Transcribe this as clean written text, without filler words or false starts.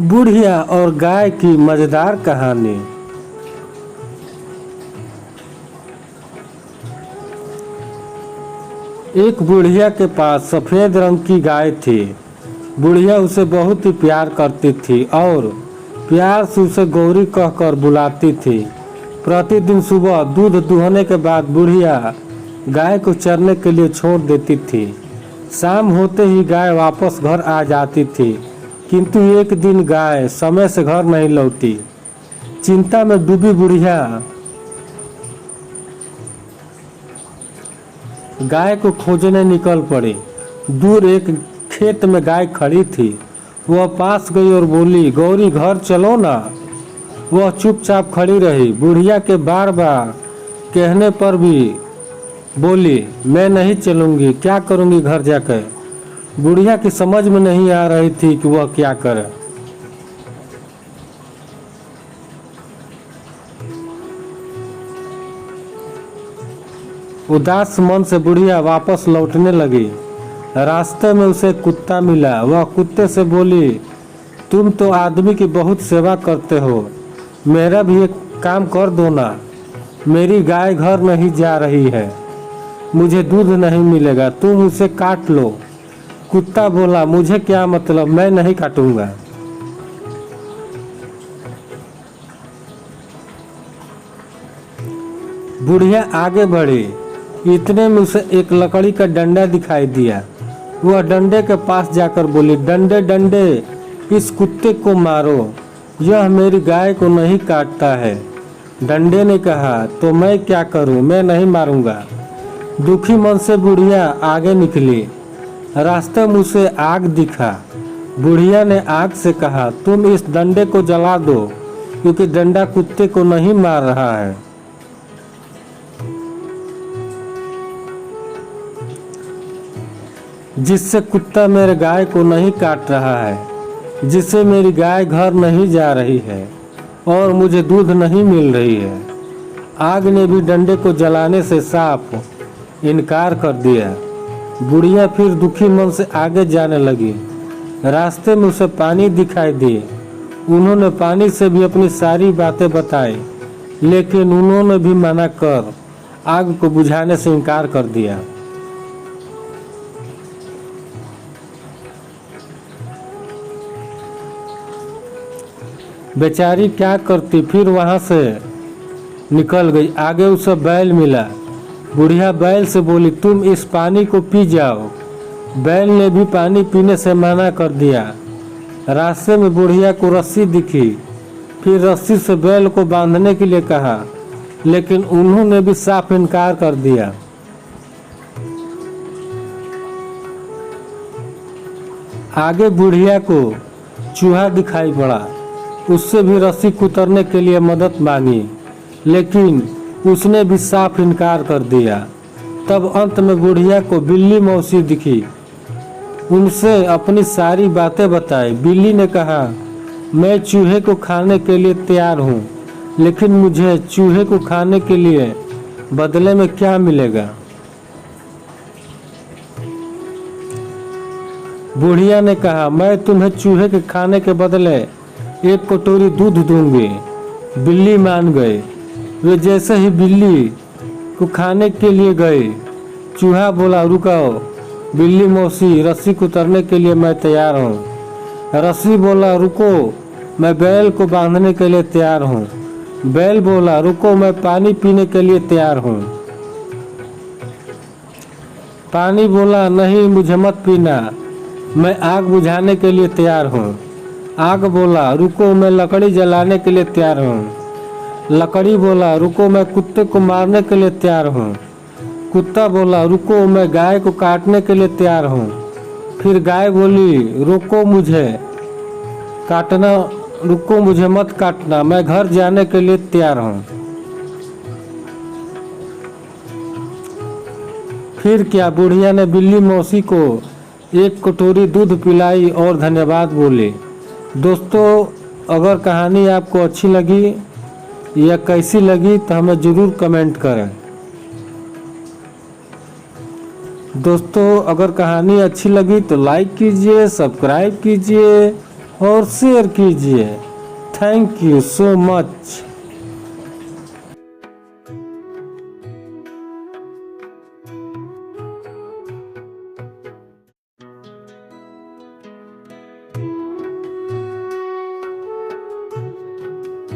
बुढ़िया और गाय की मजेदार कहानी। एक बुढ़िया के पास सफेद रंग की गाय थी। बुढ़िया उसे बहुत ही प्यार करती थी और प्यार से उसे गौरी कहकर बुलाती थी। प्रतिदिन सुबह दूध दुहने के बाद बुढ़िया गाय को चरने के लिए छोड़ देती थी। शाम होते ही गाय वापस घर आ जाती थी, किंतु एक दिन गाय समय से घर नहीं लौटी। चिंता में डूबी बुढ़िया गाय को खोजने निकल पड़ी। दूर एक खेत में गाय खड़ी थी। वह पास गई और बोली, गौरी घर चलो ना। वह चुपचाप खड़ी रही। बुढ़िया के बार बार कहने पर भी बोली, मैं नहीं चलूंगी, क्या करूंगी घर जाकर। बुढ़िया की समझ में नहीं आ रही थी कि वह क्या करे। उदास मन से बुढ़िया वापस लौटने लगी। रास्ते में उसे कुत्ता मिला। वह कुत्ते से बोली, तुम तो आदमी की बहुत सेवा करते हो, मेरा भी एक काम कर दो ना। मेरी गाय घर नहीं जा रही है, मुझे दूध नहीं मिलेगा, तुम उसे काट लो। कुत्ता बोला, मुझे क्या मतलब, मैं नहीं काटूंगा। बुढ़िया आगे बढ़ी। इतने में उसे एक लकड़ी का डंडा दिखाई दिया। वह डंडे के पास जाकर बोली, डंडे डंडे इस कुत्ते को मारो, यह मेरी गाय को नहीं काटता है। डंडे ने कहा, तो मैं क्या करूं, मैं नहीं मारूंगा। दुखी मन से बुढ़िया आगे निकली। रास्ते में उसे आग दिखा। बुढ़िया ने आग से कहा, तुम इस डंडे को जला दो, क्योंकि डंडा कुत्ते को नहीं मार रहा है। जिससे कुत्ता मेरे गाय को नहीं काट रहा है, जिससे मेरी गाय घर नहीं जा रही है और मुझे दूध नहीं मिल रही है। आग ने भी डंडे को जलाने से साफ इनकार कर दिया। बुढ़िया फिर दुखी मन से आगे जाने लगी। रास्ते में उसे पानी दिखाई दी। उन्होंने पानी से भी अपनी सारी बातें बताई, लेकिन उन्होंने भी मना कर आग को बुझाने से इनकार कर दिया। बेचारी क्या करती, फिर वहां से निकल गई। आगे उसे बैल मिला। बुढ़िया बैल से बोली, तुम इस पानी को पी जाओ। बैल ने भी पानी पीने से मना कर दिया। रास्ते में बुढ़िया को रस्सी दिखी। फिर रस्सी से बैल को बांधने के लिए कहा, लेकिन उन्होंने भी साफ इनकार कर दिया। आगे बुढ़िया को चूहा दिखाई पड़ा। उससे भी रस्सी कुतरने के लिए मदद मांगी, लेकिन उसने भी साफ इनकार कर दिया। तब अंत में बुढ़िया को बिल्ली मौसी दिखी। उनसे अपनी सारी बातें बताई। बिल्ली ने कहा, मैं चूहे को खाने के लिए तैयार हूँ, लेकिन मुझे चूहे को खाने के लिए बदले में क्या मिलेगा। बुढ़िया ने कहा, मैं तुम्हें चूहे के खाने के बदले एक कटोरी दूध दूंगी। बिल्ली मान गए। वे जैसे ही बिल्ली को खाने के लिए गए, चूहा बोला, रुकाओ बिल्ली मौसी, रस्सी कुतरने के लिए मैं तैयार हूँ। रस्सी बोला, रुको, मैं बैल को बांधने के लिए तैयार हूँ। बैल बोला, रुको, मैं पानी पीने के लिए तैयार हूँ। पानी बोला, नहीं, मुझे मत पीना, मैं आग बुझाने के लिए तैयार हूँ। आग बोला, रुको, मैं लकड़ी जलाने के लिए तैयार हूँ। लकड़ी बोला, रुको, मैं कुत्ते को मारने के लिए तैयार हूँ। कुत्ता बोला, रुको, मैं गाय को काटने के लिए तैयार हूँ। फिर गाय बोली, रुको, मुझे काटना, रुको, मुझे मत काटना, मैं घर जाने के लिए तैयार हूँ। फिर क्या, बुढ़िया ने बिल्ली मौसी को एक कटोरी दूध पिलाई और धन्यवाद बोली। दोस्तों, अगर कहानी आपको अच्छी लगी या कैसी लगी तो हमें ज़रूर कमेंट करें। दोस्तों, अगर कहानी अच्छी लगी तो लाइक कीजिए, सब्सक्राइब कीजिए और शेयर कीजिए। Thank you so much.